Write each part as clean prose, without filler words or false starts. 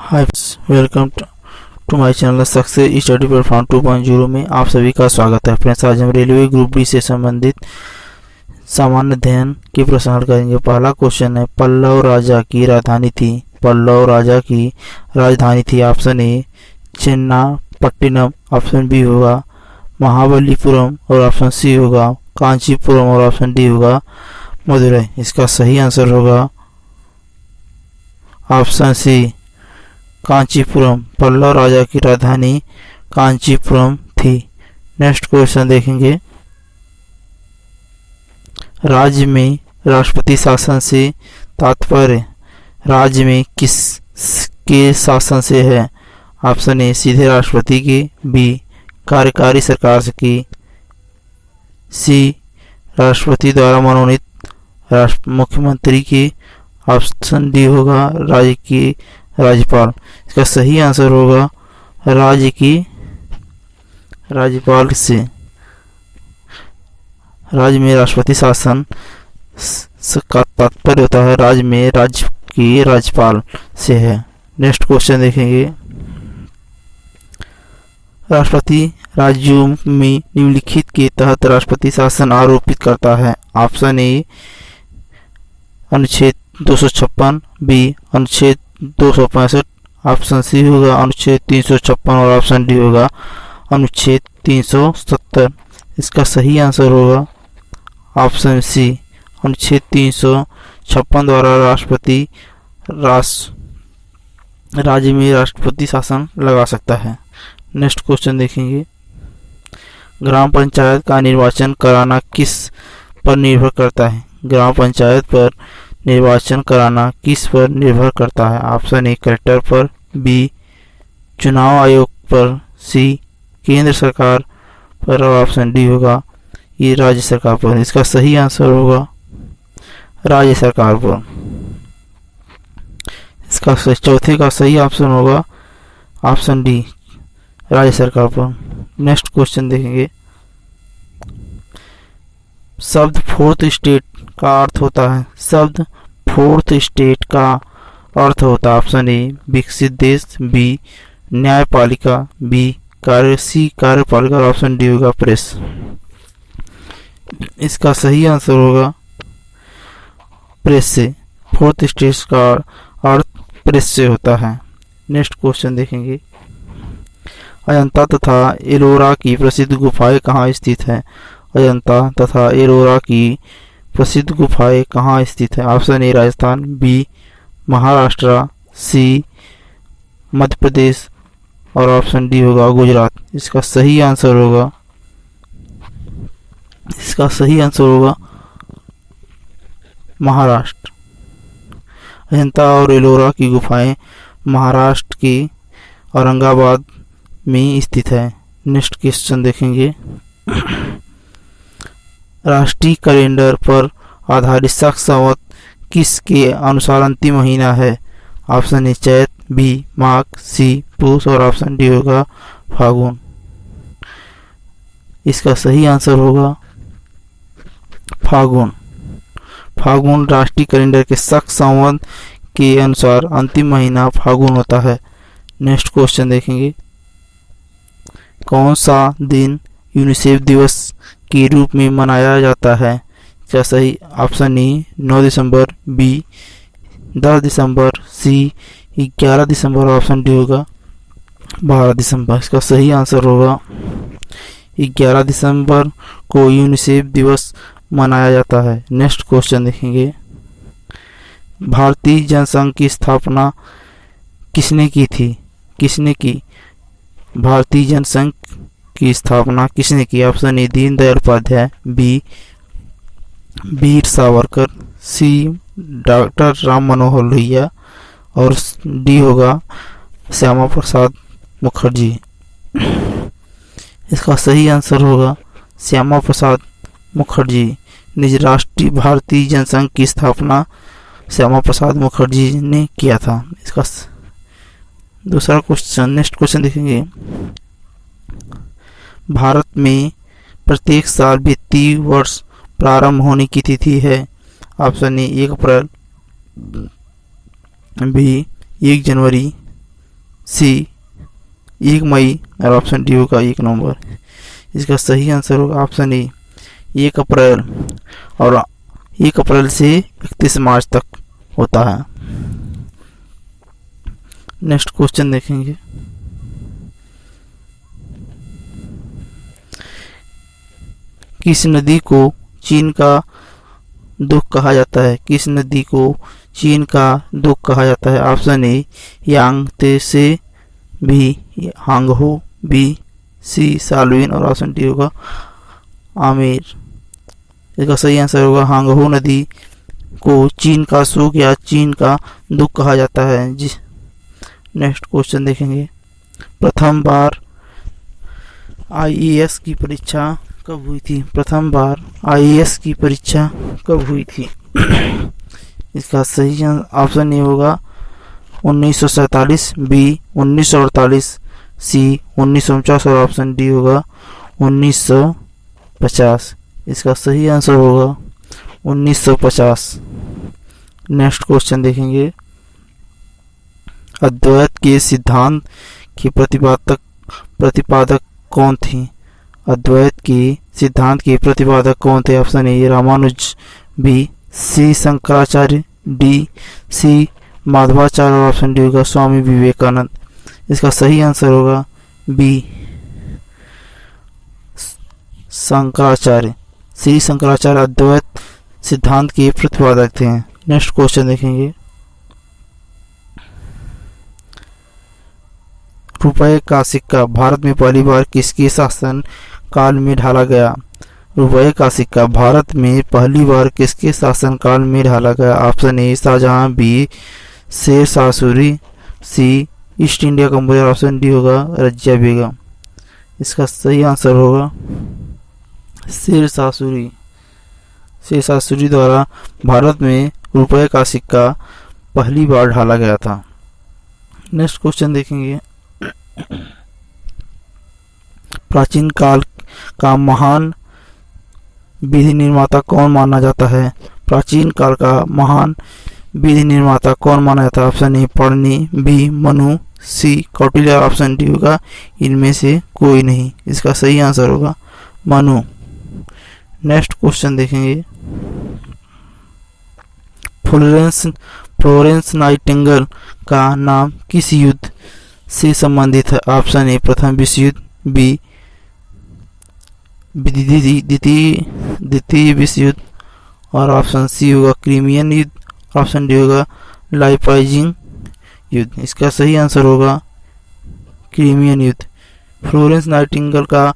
Hi, welcome to my channel success study platform 2.0 में आप सभी का स्वागत है। फ्रेंड्स, आज हम रेलवे ग्रुप डी से संबंधित सामान्य अध्ययन के प्रश्न हल करेंगे। पहला क्वेश्चन है, पल्लव राजा की राजधानी थी। पल्लव राजा की राजधानी थी। ऑप्शन ए चेन्नापट्टिनम, ऑप्शन बी होगा महाबलीपुरम और ऑप्शन सी होगा कांचीपुरम और ऑप्शन डी होगा मदुरई। इसका सही आंसर होगा ऑप्शन सी कांचीपुरम। पल्लव राजा की राजधानी कांचीपुरम थी। नेक्स्ट क्वेश्चन देखेंगे, राज्य में राष्ट्रपति शासन से तात्पर्य राज्य में किस के शासन से है। ऑप्शन ए सीधे राष्ट्रपति के, बी कार्यकारी सरकार की, सी राष्ट्रपति द्वारा मनोनीत मुख्यमंत्री की, ऑप्शन डी होगा राज्य की राज्यपाल। इसका सही आंसर होगा राज्य की राज्यपाल से। राज्य में राष्ट्रपति शासन का तात्पर्य होता है राज्य में राज्य की राज्यपाल से है। नेक्स्ट क्वेश्चन देखेंगे, राष्ट्रपति राज्यों में निम्नलिखित के तहत राष्ट्रपति शासन आरोपित करता है। ऑप्शन ए अनुच्छेद 256, बी अनुच्छेद 265, ऑप्शन सी होगा अनुच्छेद 356 और ऑप्शन डी होगा अनुच्छेद 370। इसका सही आंसर होगा ऑप्शन सी अनुच्छेद 356 द्वारा राष्ट्रपति राज्य में राष्ट्रपति शासन लगा सकता है। नेक्स्ट क्वेश्चन देखेंगे, ग्राम पंचायत का निर्वाचन कराना किस पर निर्भर करता है। ग्राम पंचायत पर निर्वाचन कराना किस पर निर्भर करता है। ऑप्शन ए कलेक्टर पर, बी चुनाव आयोग पर, सी केंद्र सरकार पर और ऑप्शन डी होगा ये राज्य सरकार पर। इसका सही आंसर होगा राज्य सरकार पर। इसका चौथे का सही ऑप्शन होगा ऑप्शन डी राज्य सरकार पर। नेक्स्ट क्वेश्चन देखेंगे, शब्द फोर्थ स्टेट का अर्थ होता है। शब्द फोर्थ स्टेट का अर्थ होता है ऑप्शन ए विकसित देश, बी न्यायपालिका, बी कार्यपालिका और ऑप्शन डी होगा प्रेस। इसका सही आंसर होगा प्रेस से। फोर्थ स्टेट का अर्थ प्रेस से होता है। नेक्स्ट क्वेश्चन देखेंगे, अजंता तथा एलोरा की प्रसिद्ध गुफाएं कहाँ स्थित है। अजंता तथा एलोरा की प्रसिद्ध गुफाएं कहाँ स्थित है। Option A Rajasthan, B Maharashtra, C Madhya Pradesh और ऑप्शन डी होगा गुजरात। इसका सही आंसर होगा महाराष्ट्र। अजंता और एलोरा की गुफाएं महाराष्ट्र के औरंगाबाद में स्थित है। नेक्स्ट क्वेश्चन देखेंगे, राष्ट्रीय कैलेंडर पर आधारित शक संवत किसके अनुसार अंतिम महीना है। ऑप्शन ए चैत, बी माघ, सी पुष और ऑप्शन डी होगा फागुन। इसका सही आंसर होगा फागुन। फागुन राष्ट्रीय कैलेंडर के शक संवत के अनुसार अंतिम महीना फागुन होता है। नेक्स्ट क्वेश्चन देखेंगे, कौन सा दिन यूनिसेफ दिवस के रूप में मनाया जाता है। क्या सही ऑप्शन ए 9 दिसंबर, बी 10 दिसंबर, सी 11 दिसंबर और ऑप्शन डी होगा 12 दिसंबर। इसका सही आंसर होगा 11 दिसंबर को यूनिसेफ दिवस मनाया जाता है। नेक्स्ट क्वेश्चन देखेंगे, भारतीय जनसंघ की स्थापना किसने की थी। भारतीय जनसंघ की स्थापना किसने की। Option A Deendayal Upadhyay, B Veer Savarkar, C doctor Ram Manohar Lohia और डी होगा श्यामा प्रसाद मुखर्जी। इसका सही आंसर होगा श्यामा प्रसाद मुखर्जी। निज राष्ट्रीय भारतीय जनसंघ की स्थापना श्यामा प्रसाद मुखर्जी ने किया था। इसका दूसरा क्वेश्चन, नेक्स्ट क्वेश्चन देखेंगे, भारत में प्रत्येक साल वित्तीय वर्ष प्रारंभ होने की तिथि है। ऑप्शन ए 1 अप्रैल, बी 1 जनवरी, सी 1 मई और ऑप्शन डी होगा 1 नवंबर। इसका सही आंसर होगा ऑप्शन ए 1 अप्रैल, और 1 अप्रैल से 31 मार्च तक होता है। नेक्स्ट क्वेश्चन देखेंगे। किस नदी को चीन का दुख कहा जाता है? किस नदी को चीन का दुख कहा जाता है? Option A Yangtze, B Hwang Ho, B C Salween और ऑप्शन डी होगा आमेर। इसका सही आंसर होगा हांगहो नदी को चीन का सुख या चीन का दुख कहा जाता है जी। नेक्स्ट क्वेश्चन देखेंगे। प्रथम बार आईएएस की परीक्षा कब हुई थी? प्रथम बार आईएएस की परीक्षा कब हुई थी? इसका सही ऑप्शन ए होगा 1947, बी 1948, सी 1949 और ऑप्शन डी होगा 1950। इसका सही आंसर होगा 1950। नेक्स्ट क्वेश्चन देखेंगे। अद्वैत के सिद्धांत के प्रतिपादक कौन थे? अद्वैत के सिद्धांत के प्रतिपादक कौन थे? Option A Ramanuja, B C Shankaracharya, D C Madhvacharya और ऑप्शन डी होगा स्वामी विवेकानंद। इसका सही आंसर होगा बी शंकराचार्य। श्री शंकराचार्य अद्वैत सिद्धांत के प्रतिपादक थे। नेक्स्ट क्वेश्चन देखेंगे। रुपए का सिक्का भारत में पहली बार किसके शासन काल में ढाला गया? रुपए का सिक्का भारत में पहली बार किसके शासन काल में ढाला गया? Option A Shahjahan, B Sher Shah Suri, C east India company और ऑप्शन डी होगा रजिया बेगम। इसका सही आंसर होगा शेर शाह सूरी। शेर शाह सूरी द्वारा भारत में रुपए का सिक्का पहली बार ढाला गया था। नेक्स्ट क्वेश्चन देखेंगे। प्राचीन काल का महान विधि निर्माता कौन माना जाता है? प्राचीन काल का महान विधि निर्माता कौन माना जाता है? ऑप्शन ए पढ़नी, बी मनु, सी कौटिल्य और ऑप्शन डी होगा इनमें से कोई नहीं। इसका सही आंसर होगा मनु। नेक्स्ट क्वेश्चन देखेंगे। फ्लोरेंस नाइटिंगेल का नाम किस युद्ध से संबंधित है? ऑप्शन ए प्रथम विश्व युद्ध, बी द्वितीय विश्व युद्ध और ऑप्शन सी होगा क्रीमियन युद्ध, ऑप्शन डी होगा लाइपाइजिंग युद्ध। इसका सही आंसर होगा क्रीमियन युद्ध। फ्लोरेंस नाइटिंगेल का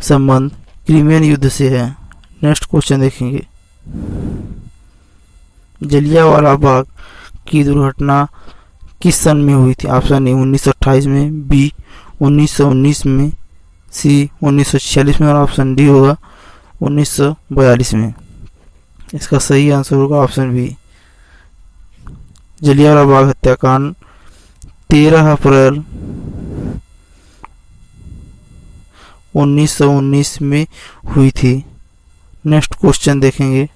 संबंध क्रीमियन युद्ध से है। नेक्स्ट क्वेश्चन देखेंगे। जलियांवाला बाग की दुर्घटना किस सन में हुई थी? ऑप्शन ए 1928 में, बी 1919 में, सी 1946 में और ऑप्शन डी होगा 1942 में। इसका सही आंसर होगा ऑप्शन बी जलियांवाला बाग हत्याकांड 13 अप्रैल 1919 में हुई थी। नेक्स्ट क्वेश्चन देखेंगे।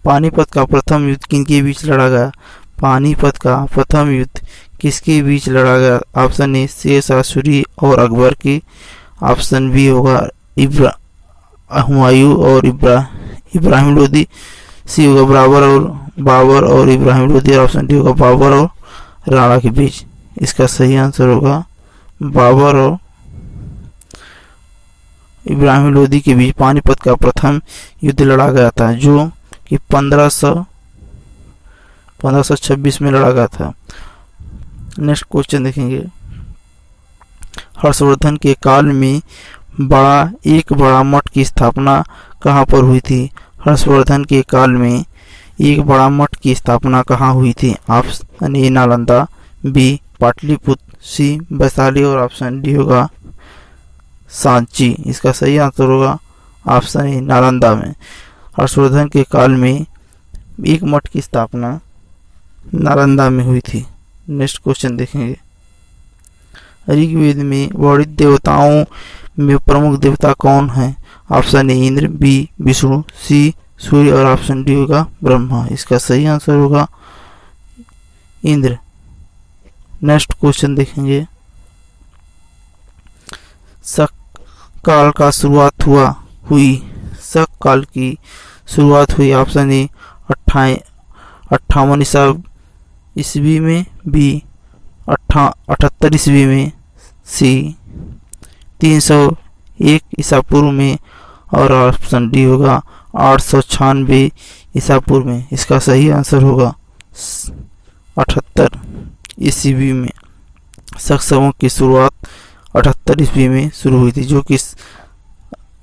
पानीपत का प्रथम युद्ध किनके बीच लड़ा गया? पानीपत का प्रथम युद्ध किसके बीच लड़ा गया? ऑप्शन ए शेर शाह सूरी और अकबर की, ऑप्शन बी होगा हुमायूं और इब्राहिम लोदी, सी होगा बाबर और इब्राहिम लोदी, ऑप्शन डी होगा बाबर और राणा के बीच। इसका सही आंसर होगा बाबर और इब्राहिम लोदी के बीच पानीपत का प्रथम युद्ध लड़ा गया था, जो कि 1526 में लड़ा गया था। नेक्स्ट क्वेश्चन देखेंगे। हर्षवर्धन के काल में एक बड़ा मठ की स्थापना कहाँ पर हुई थी? हर्षवर्धन के काल में एक बड़ा मठ की स्थापना कहाँ हुई थी? Option A Nalanda, B Pataliputra, C Vaishali और ऑप्शन डी होगा सांची। इसका सही आंसर होगा ऑप्शन ए नालंदा में। हर्षवर्धन के काल में एक मठ की स्थापना नालंदा में हुई थी। नेक्स्ट क्वेश्चन देखेंगे। ऋग्वेद में वर्णित देवताओं में प्रमुख देवता कौन है? Option A Indra, B Vishnu, C Surya और ऑप्शन डी होगा ब्रह्मा। इसका सही आंसर होगा इंद्र। नेक्स्ट क्वेश्चन देखेंगे, शक काल का शुरुआत हुई शक काल की शुरुआत हुई। ऑप्शन ए 58 ईस्वी में, बी 78 ईस्वी में, सी 301 ईसा पूर्व में और ऑप्शन डी होगा 896 ईसा पूर्व में। इसका सही आंसर होगा 78 ईस्वी में। शक संवत की शुरुआत 78 ईस्वी में शुरू हुई थी, जो कि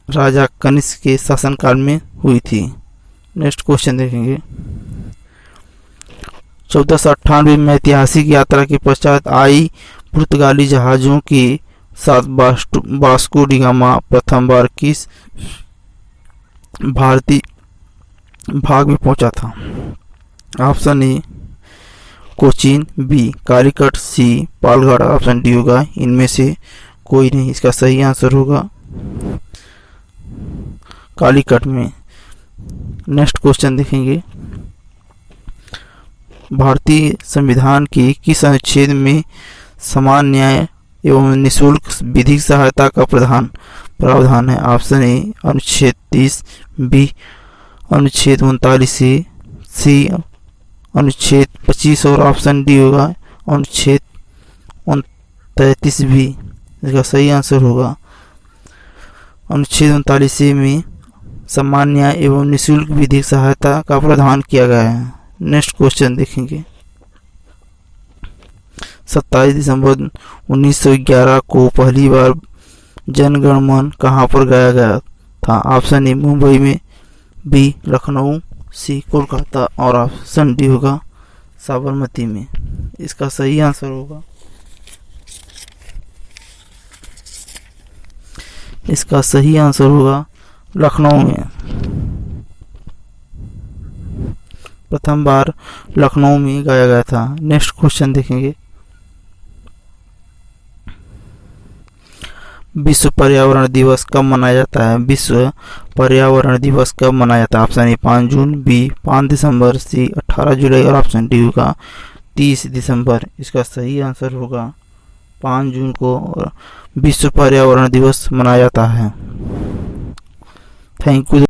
राजा कनिष्क के शासनकाल में हुई थी। नेक्स्ट क्वेश्चन देखेंगे, 1498 में ऐतिहासिक यात्रा के पश्चात आई पुर्तगाली जहाजों के साथ वास्को डी गामा प्रथम बार किस भारतीय भाग में पहुंचा था। Option A Cochin, B Calicut, C Palgarh. Option D होगा इनमें से कोई नहीं। इसका सही आंसर होगा कालीकट में। नेक्स्ट क्वेश्चन देखेंगे, भारतीय संविधान के किस अनुच्छेद में समान न्याय एवं निःशुल्क विधिक सहायता का प्रावधान है। ऑप्शन ए अनुच्छेद 30, बी अनुच्छेद 39, सी अनुच्छेद 25 और ऑप्शन डी होगा अनुच्छेद 33 भी। इसका सही आंसर होगा अनुच्छेद 39 में समान न्याय एवं निःशुल्क विधिक सहायता का प्रावधान किया गया है। नेक्स्ट क्वेश्चन देखेंगे, 27 दिसंबर 1911 को पहली बार जनगण मन कहाँ पर गाया गया था। ऑप्शन ए मुंबई में, बी लखनऊ, सी कोलकाता और ऑप्शन डी होगा साबरमती में। इसका सही आंसर होगा लखनऊ में। प्रथम बार लखनऊ में गाया गया था। नेक्स्ट क्वेश्चन देखेंगे, विश्व पर्यावरण दिवस कब मनाया जाता है। विश्व पर्यावरण दिवस कब मनाया जाता है। ऑप्शन ए 5 जून, बी 5 दिसंबर, सी 18 जुलाई और ऑप्शन डी होगा 30 दिसंबर। इसका सही आंसर होगा 5 जून को विश्व पर्यावरण दिवस मनाया जाता है। Thank you.